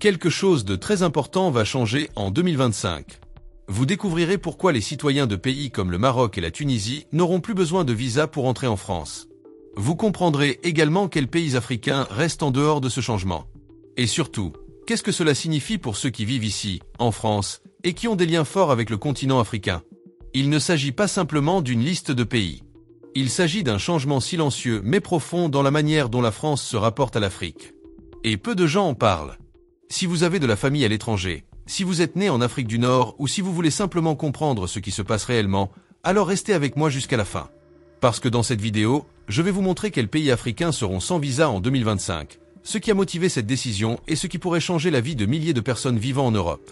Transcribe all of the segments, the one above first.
Quelque chose de très important va changer en 2025. Vous découvrirez pourquoi les citoyens de pays comme le Maroc et la Tunisie n'auront plus besoin de visa pour entrer en France. Vous comprendrez également quels pays africains restent en dehors de ce changement. Et surtout, qu'est-ce que cela signifie pour ceux qui vivent ici, en France, et qui ont des liens forts avec le continent africain. Il ne s'agit pas simplement d'une liste de pays. Il s'agit d'un changement silencieux mais profond dans la manière dont la France se rapporte à l'Afrique. Et peu de gens en parlent. Si vous avez de la famille à l'étranger, si vous êtes né en Afrique du Nord ou si vous voulez simplement comprendre ce qui se passe réellement, alors restez avec moi jusqu'à la fin. Parce que dans cette vidéo, je vais vous montrer quels pays africains seront sans visa en 2025, ce qui a motivé cette décision et ce qui pourrait changer la vie de milliers de personnes vivant en Europe.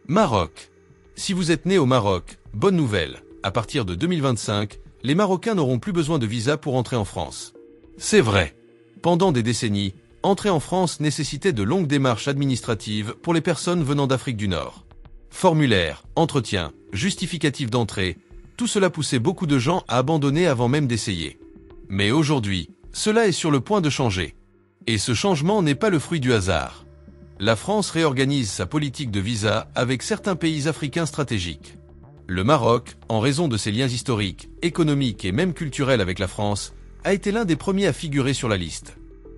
Maroc. Si vous êtes né au Maroc, bonne nouvelle, à partir de 2025, les Marocains n'auront plus besoin de visa pour entrer en France. C'est vrai. Pendant des décennies, entrer en France nécessitait de longues démarches administratives pour les personnes venant d'Afrique du Nord. Formulaires, entretiens, justificatifs d'entrée, tout cela poussait beaucoup de gens à abandonner avant même d'essayer. Mais aujourd'hui, cela est sur le point de changer. Et ce changement n'est pas le fruit du hasard. La France réorganise sa politique de visa avec certains pays africains stratégiques. Le Maroc, en raison de ses liens historiques, économiques et même culturels avec la France, a été l'un des premiers à figurer sur la liste.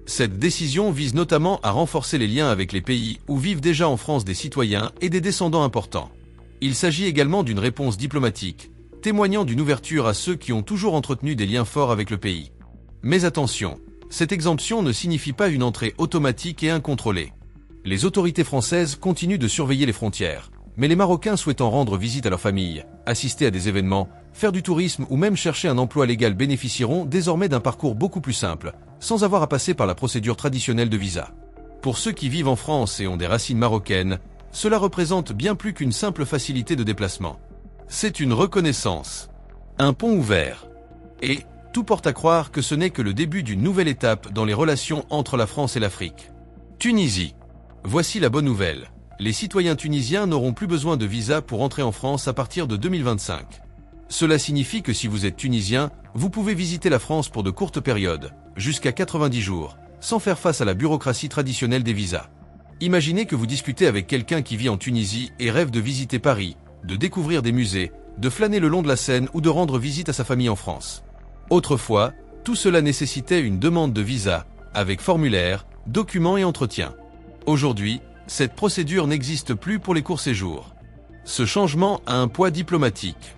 Cette décision vise notamment à renforcer les liens avec les pays où vivent déjà en France des citoyens et des descendants importants. Il s'agit également d'une réponse diplomatique, témoignant d'une ouverture à ceux qui ont toujours entretenu des liens forts avec le pays. Mais attention, cette exemption ne signifie pas une entrée automatique et incontrôlée. Les autorités françaises continuent de surveiller les frontières, mais les Marocains souhaitant rendre visite à leur famille, assister à des événements, faire du tourisme ou même chercher un emploi légal bénéficieront désormais d'un parcours beaucoup plus simple, sans avoir à passer par la procédure traditionnelle de visa. Pour ceux qui vivent en France et ont des racines marocaines, cela représente bien plus qu'une simple facilité de déplacement. C'est une reconnaissance, un pont ouvert. Et tout porte à croire que ce n'est que le début d'une nouvelle étape dans les relations entre la France et l'Afrique. Tunisie. Voici la bonne nouvelle. Les citoyens tunisiens n'auront plus besoin de visa pour entrer en France à partir de 2025. Cela signifie que si vous êtes tunisien, vous pouvez visiter la France pour de courtes périodes, jusqu'à 90 jours, sans faire face à la bureaucratie traditionnelle des visas. Imaginez que vous discutez avec quelqu'un qui vit en Tunisie et rêve de visiter Paris, de découvrir des musées, de flâner le long de la Seine ou de rendre visite à sa famille en France. Autrefois, tout cela nécessitait une demande de visa, avec formulaire, documents et entretien. Aujourd'hui, cette procédure n'existe plus pour les courts séjours. Ce changement a un poids diplomatique.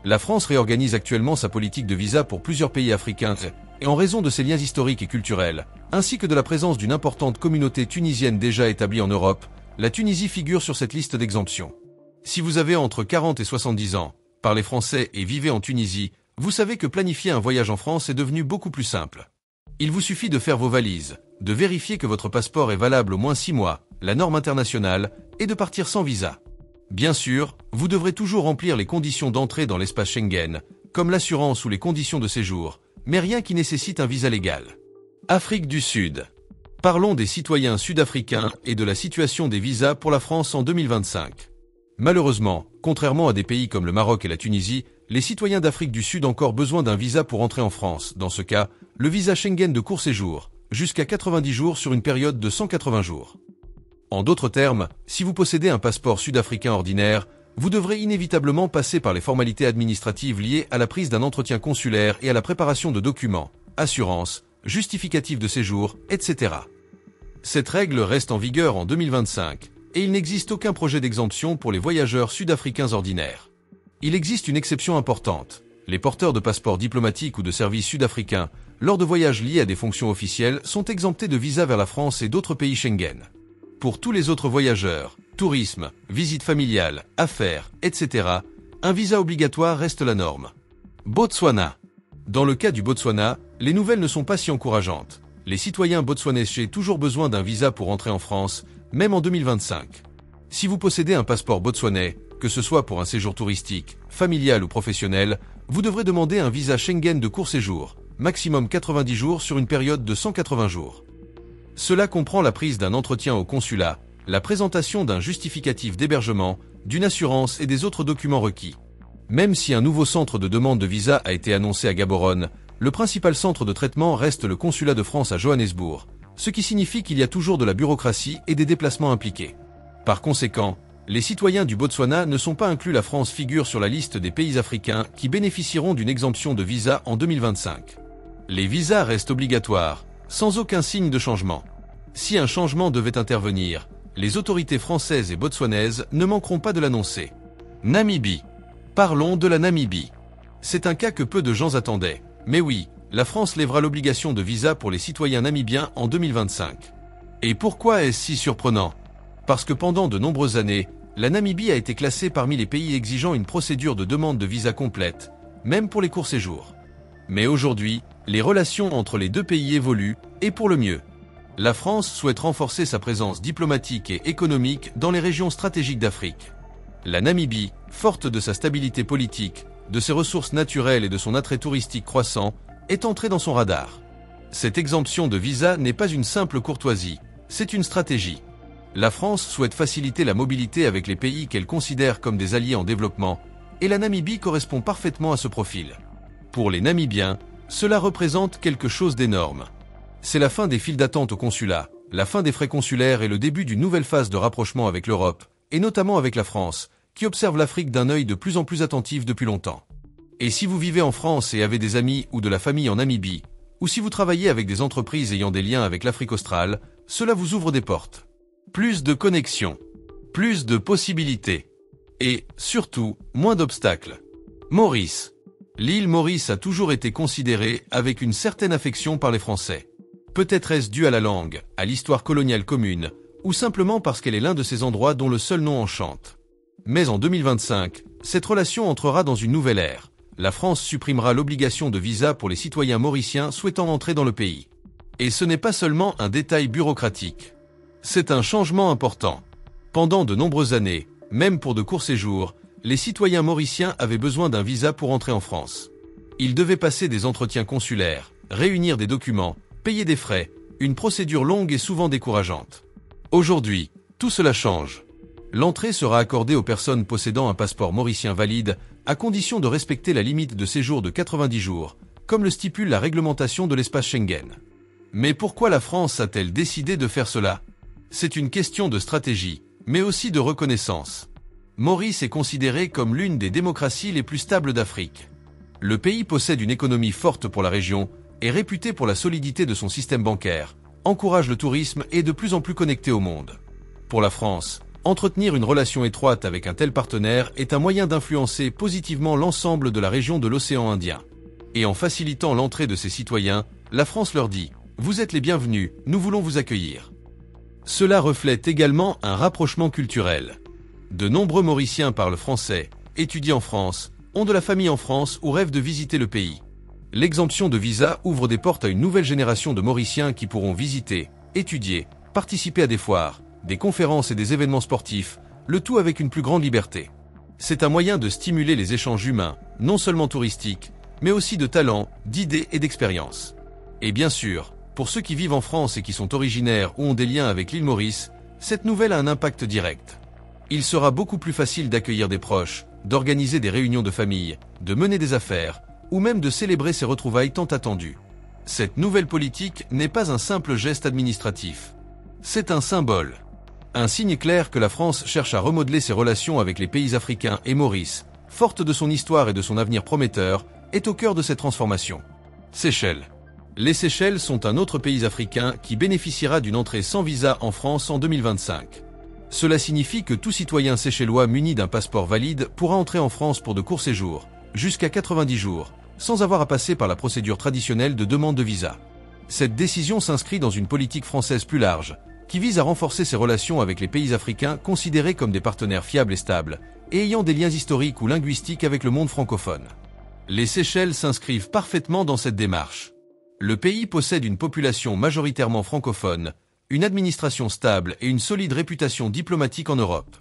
La France réorganise actuellement sa politique de visa pour plusieurs pays africains et en raison de ses liens historiques et culturels, ainsi que de la présence d'une importante communauté tunisienne déjà établie en Europe, la Tunisie figure sur cette liste d'exemptions. Si vous avez entre 40 et 70 ans, parlez français et vivez en Tunisie, vous savez que planifier un voyage en France est devenu beaucoup plus simple. Il vous suffit de faire vos valises, de vérifier que votre passeport est valable au moins 6 mois, la norme internationale, et de partir sans visa. Bien sûr, vous devrez toujours remplir les conditions d'entrée dans l'espace Schengen, comme l'assurance ou les conditions de séjour, mais rien qui nécessite un visa légal. Afrique du Sud. Parlons des citoyens sud-africains et de la situation des visas pour la France en 2025. Malheureusement, contrairement à des pays comme le Maroc et la Tunisie, les citoyens d'Afrique du Sud ont encore besoin d'un visa pour entrer en France. Dans ce cas, le visa Schengen de court séjour, jusqu'à 90 jours sur une période de 180 jours. En d'autres termes, si vous possédez un passeport sud-africain ordinaire, vous devrez inévitablement passer par les formalités administratives liées à la prise d'un entretien consulaire et à la préparation de documents, assurances, justificatifs de séjour, etc. Cette règle reste en vigueur en 2025, et il n'existe aucun projet d'exemption pour les voyageurs sud-africains ordinaires. Il existe une exception importante. Les porteurs de passeports diplomatiques ou de services sud-africains, lors de voyages liés à des fonctions officielles, sont exemptés de visa vers la France et d'autres pays Schengen. Pour tous les autres voyageurs, tourisme, visites familiales, affaires, etc., un visa obligatoire reste la norme. Botswana. Dans le cas du Botswana, les nouvelles ne sont pas si encourageantes. Les citoyens botswanais ont toujours besoin d'un visa pour entrer en France, même en 2025. Si vous possédez un passeport botswanais, que ce soit pour un séjour touristique, familial ou professionnel, vous devrez demander un visa Schengen de court séjour, maximum 90 jours sur une période de 180 jours. Cela comprend la prise d'un entretien au consulat, la présentation d'un justificatif d'hébergement, d'une assurance et des autres documents requis. Même si un nouveau centre de demande de visa a été annoncé à Gaborone, le principal centre de traitement reste le consulat de France à Johannesburg, ce qui signifie qu'il y a toujours de la bureaucratie et des déplacements impliqués. Par conséquent, les citoyens du Botswana ne sont pas inclus. La France figure sur la liste des pays africains qui bénéficieront d'une exemption de visa en 2025. Les visas restent obligatoires, sans aucun signe de changement. Si un changement devait intervenir, les autorités françaises et botswanaises ne manqueront pas de l'annoncer. Namibie. Parlons de la Namibie. C'est un cas que peu de gens attendaient. Mais oui, la France lèvera l'obligation de visa pour les citoyens namibiens en 2025. Et pourquoi est-ce si surprenant? Parce que pendant de nombreuses années, la Namibie a été classée parmi les pays exigeant une procédure de demande de visa complète, même pour les courts séjours. Mais aujourd'hui, les relations entre les deux pays évoluent, et pour le mieux. La France souhaite renforcer sa présence diplomatique et économique dans les régions stratégiques d'Afrique. La Namibie, forte de sa stabilité politique, de ses ressources naturelles et de son attrait touristique croissant, est entrée dans son radar. Cette exemption de visa n'est pas une simple courtoisie, c'est une stratégie. La France souhaite faciliter la mobilité avec les pays qu'elle considère comme des alliés en développement, et la Namibie correspond parfaitement à ce profil. Pour les Namibiens, cela représente quelque chose d'énorme. C'est la fin des files d'attente au consulat, la fin des frais consulaires et le début d'une nouvelle phase de rapprochement avec l'Europe, et notamment avec la France, qui observe l'Afrique d'un œil de plus en plus attentif depuis longtemps. Et si vous vivez en France et avez des amis ou de la famille en Namibie, ou si vous travaillez avec des entreprises ayant des liens avec l'Afrique australe, cela vous ouvre des portes. Plus de connexions, plus de possibilités, et, surtout, moins d'obstacles. Maurice. L'île Maurice a toujours été considérée avec une certaine affection par les Français. Peut-être est-ce dû à la langue, à l'histoire coloniale commune, ou simplement parce qu'elle est l'un de ces endroits dont le seul nom enchante. Mais en 2025, cette relation entrera dans une nouvelle ère. La France supprimera l'obligation de visa pour les citoyens mauriciens souhaitant entrer dans le pays. Et ce n'est pas seulement un détail bureaucratique. C'est un changement important. Pendant de nombreuses années, même pour de courts séjours, les citoyens mauriciens avaient besoin d'un visa pour entrer en France. Ils devaient passer des entretiens consulaires, réunir des documents, payer des frais, une procédure longue et souvent décourageante. Aujourd'hui, tout cela change. L'entrée sera accordée aux personnes possédant un passeport mauricien valide, à condition de respecter la limite de séjour de 90 jours, comme le stipule la réglementation de l'espace Schengen. Mais pourquoi la France a-t-elle décidé de faire cela? C'est une question de stratégie, mais aussi de reconnaissance. Maurice est considéré comme l'une des démocraties les plus stables d'Afrique. Le pays possède une économie forte pour la région, est réputé pour la solidité de son système bancaire, encourage le tourisme et est de plus en plus connecté au monde. Pour la France, entretenir une relation étroite avec un tel partenaire est un moyen d'influencer positivement l'ensemble de la région de l'océan Indien. Et en facilitant l'entrée de ses citoyens, la France leur dit « Vous êtes les bienvenus, nous voulons vous accueillir ». Cela reflète également un rapprochement culturel. De nombreux Mauriciens parlent français, étudient en France, ont de la famille en France ou rêvent de visiter le pays. L'exemption de visa ouvre des portes à une nouvelle génération de Mauriciens qui pourront visiter, étudier, participer à des foires, des conférences et des événements sportifs, le tout avec une plus grande liberté. C'est un moyen de stimuler les échanges humains, non seulement touristiques, mais aussi de talents, d'idées et d'expériences. Et bien sûr, pour ceux qui vivent en France et qui sont originaires ou ont des liens avec l'île Maurice, cette nouvelle a un impact direct. Il sera beaucoup plus facile d'accueillir des proches, d'organiser des réunions de famille, de mener des affaires, ou même de célébrer ces retrouvailles tant attendues. Cette nouvelle politique n'est pas un simple geste administratif. C'est un symbole. Un signe clair que la France cherche à remodeler ses relations avec les pays africains et Maurice, forte de son histoire et de son avenir prometteur, est au cœur de cette transformation. Seychelles. Les Seychelles sont un autre pays africain qui bénéficiera d'une entrée sans visa en France en 2025. Cela signifie que tout citoyen séchellois muni d'un passeport valide pourra entrer en France pour de courts séjours, jusqu'à 90 jours, sans avoir à passer par la procédure traditionnelle de demande de visa. Cette décision s'inscrit dans une politique française plus large, qui vise à renforcer ses relations avec les pays africains considérés comme des partenaires fiables et stables, et ayant des liens historiques ou linguistiques avec le monde francophone. Les Seychelles s'inscrivent parfaitement dans cette démarche. Le pays possède une population majoritairement francophone, une administration stable et une solide réputation diplomatique en Europe.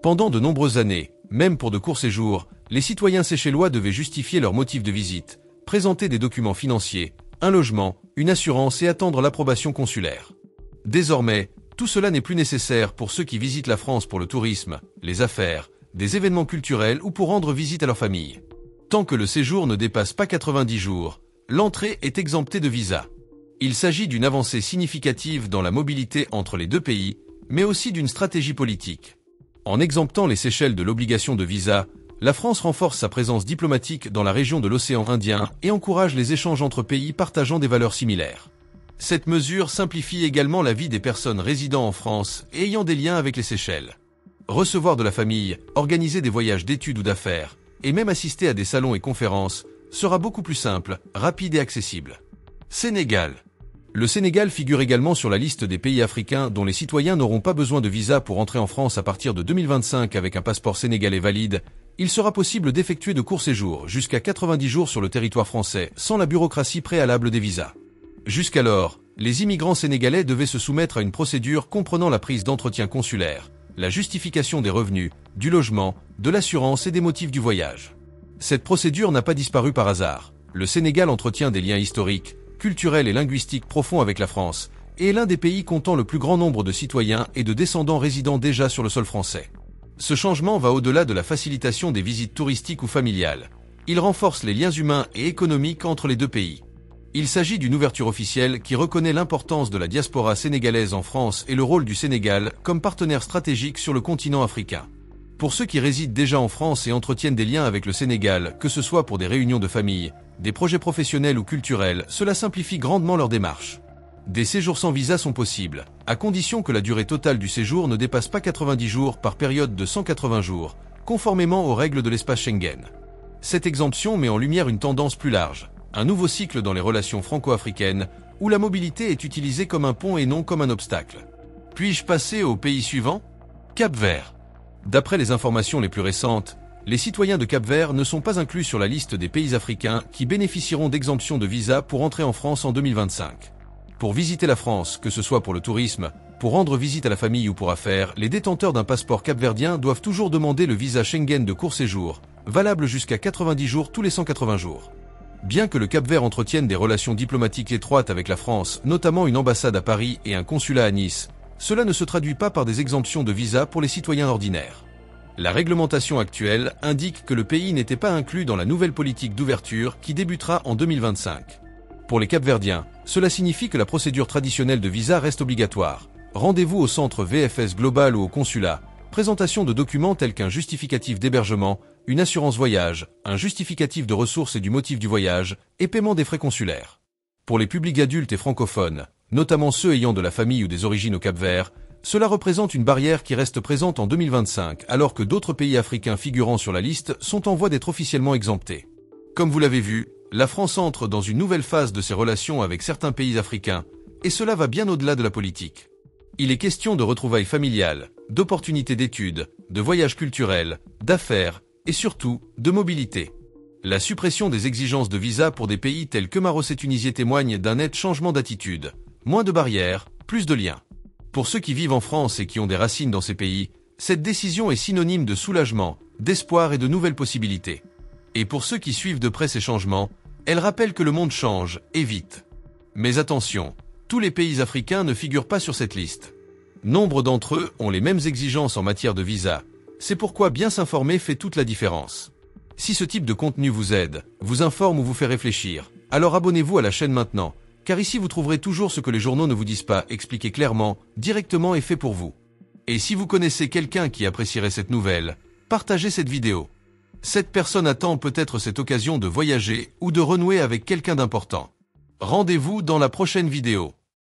Pendant de nombreuses années, même pour de courts séjours, les citoyens séchellois devaient justifier leur motif de visite, présenter des documents financiers, un logement, une assurance et attendre l'approbation consulaire. Désormais, tout cela n'est plus nécessaire pour ceux qui visitent la France pour le tourisme, les affaires, des événements culturels ou pour rendre visite à leur famille. Tant que le séjour ne dépasse pas 90 jours, l'entrée est exemptée de visa. Il s'agit d'une avancée significative dans la mobilité entre les deux pays, mais aussi d'une stratégie politique. En exemptant les Seychelles de l'obligation de visa, la France renforce sa présence diplomatique dans la région de l'océan Indien et encourage les échanges entre pays partageant des valeurs similaires. Cette mesure simplifie également la vie des personnes résidant en France et ayant des liens avec les Seychelles. Recevoir de la famille, organiser des voyages d'études ou d'affaires, et même assister à des salons et conférences, sera beaucoup plus simple, rapide et accessible. Sénégal. Le Sénégal figure également sur la liste des pays africains dont les citoyens n'auront pas besoin de visa pour entrer en France à partir de 2025 avec un passeport sénégalais valide. Il sera possible d'effectuer de courts séjours, jusqu'à 90 jours sur le territoire français, sans la bureaucratie préalable des visas. Jusqu'alors, les immigrants sénégalais devaient se soumettre à une procédure comprenant la prise d'entretien consulaire, la justification des revenus, du logement, de l'assurance et des motifs du voyage. Cette procédure n'a pas disparu par hasard. Le Sénégal entretient des liens historiques, culturels et linguistiques profonds avec la France, et est l'un des pays comptant le plus grand nombre de citoyens et de descendants résidant déjà sur le sol français. Ce changement va au-delà de la facilitation des visites touristiques ou familiales. Il renforce les liens humains et économiques entre les deux pays. Il s'agit d'une ouverture officielle qui reconnaît l'importance de la diaspora sénégalaise en France et le rôle du Sénégal comme partenaire stratégique sur le continent africain. Pour ceux qui résident déjà en France et entretiennent des liens avec le Sénégal, que ce soit pour des réunions de famille, des projets professionnels ou culturels, cela simplifie grandement leur démarche. Des séjours sans visa sont possibles, à condition que la durée totale du séjour ne dépasse pas 90 jours par période de 180 jours, conformément aux règles de l'espace Schengen. Cette exemption met en lumière une tendance plus large, un nouveau cycle dans les relations franco-africaines, où la mobilité est utilisée comme un pont et non comme un obstacle. Puis-je passer au pays suivant ? Cap-Vert. D'après les informations les plus récentes, les citoyens de Cap-Vert ne sont pas inclus sur la liste des pays africains qui bénéficieront d'exemptions de visa pour entrer en France en 2025. Pour visiter la France, que ce soit pour le tourisme, pour rendre visite à la famille ou pour affaires, les détenteurs d'un passeport capverdien doivent toujours demander le visa Schengen de court séjour, valable jusqu'à 90 jours tous les 180 jours. Bien que le Cap-Vert entretienne des relations diplomatiques étroites avec la France, notamment une ambassade à Paris et un consulat à Nice, cela ne se traduit pas par des exemptions de visa pour les citoyens ordinaires. La réglementation actuelle indique que le pays n'était pas inclus dans la nouvelle politique d'ouverture qui débutera en 2025. Pour les Capverdiens, cela signifie que la procédure traditionnelle de visa reste obligatoire. Rendez-vous au centre VFS Global ou au consulat, présentation de documents tels qu'un justificatif d'hébergement, une assurance voyage, un justificatif de ressources et du motif du voyage, et paiement des frais consulaires. Pour les publics adultes et francophones, notamment ceux ayant de la famille ou des origines au Cap-Vert, cela représente une barrière qui reste présente en 2025, alors que d'autres pays africains figurant sur la liste sont en voie d'être officiellement exemptés. Comme vous l'avez vu, la France entre dans une nouvelle phase de ses relations avec certains pays africains, et cela va bien au-delà de la politique. Il est question de retrouvailles familiales, d'opportunités d'études, de voyages culturels, d'affaires, et surtout, de mobilité. La suppression des exigences de visa pour des pays tels que Maroc et Tunisie témoigne d'un net changement d'attitude. Moins de barrières, plus de liens. Pour ceux qui vivent en France et qui ont des racines dans ces pays, cette décision est synonyme de soulagement, d'espoir et de nouvelles possibilités. Et pour ceux qui suivent de près ces changements, elle rappelle que le monde change, et vite. Mais attention, tous les pays africains ne figurent pas sur cette liste. Nombre d'entre eux ont les mêmes exigences en matière de visa. C'est pourquoi bien s'informer fait toute la différence. Si ce type de contenu vous aide, vous informe ou vous fait réfléchir, alors abonnez-vous à la chaîne maintenant, car ici vous trouverez toujours ce que les journaux ne vous disent pas, expliqué clairement, directement et fait pour vous. Et si vous connaissez quelqu'un qui apprécierait cette nouvelle, partagez cette vidéo. Cette personne attend peut-être cette occasion de voyager ou de renouer avec quelqu'un d'important. Rendez-vous dans la prochaine vidéo.